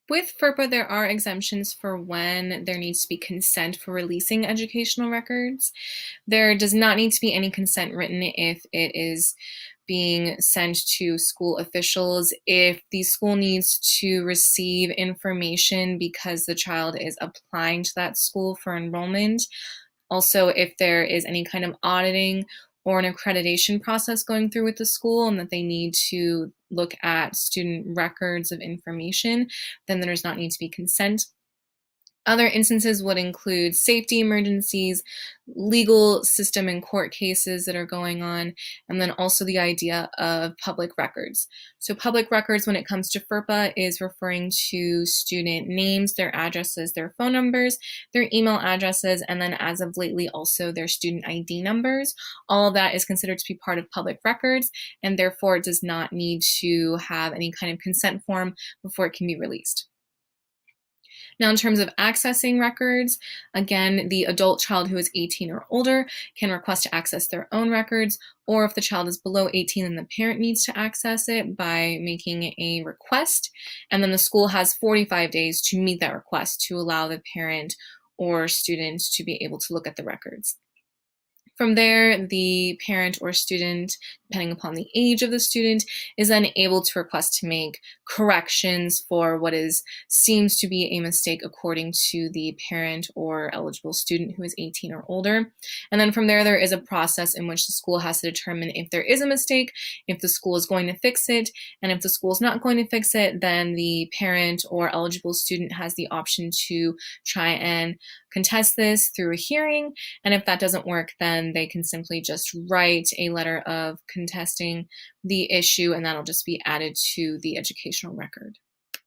With FERPA, there are exemptions for when there needs to be consent for releasing educational records. There does not need to be any consent written if it is being sent to school officials. If the school needs to receive information because the child is applying to that school for enrollment, also if there is any kind of auditing or an accreditation process going through with the school and that they need to look at student records of information, then there does not need to be consent. Other instances would include safety emergencies, legal system and court cases that are going on, and then also the idea of public records. So public records, when it comes to FERPA, is referring to student names, their addresses, their phone numbers, their email addresses, and then as of lately also their student ID numbers. All of that is considered to be part of public records, and therefore it does not need to have any kind of consent form before it can be released. Now, in terms of accessing records, again, the adult child who is 18 or older can request to access their own records, or if the child is below 18, then the parent needs to access it by making a request. And then the school has 45 days to meet that request to allow the parent or student to be able to look at the records. From there, the parent or student, depending upon the age of the student, is then able to request to make corrections for what seems to be a mistake according to the parent or eligible student who is 18 or older. And then from there is a process in which the school has to determine if there is a mistake, if the school is going to fix it, and if the school is not going to fix it, then the parent or eligible student has the option to try and contest this through a hearing. And if that doesn't work, then they can simply just write a letter of contesting the issue, and that'll just be added to the educational record.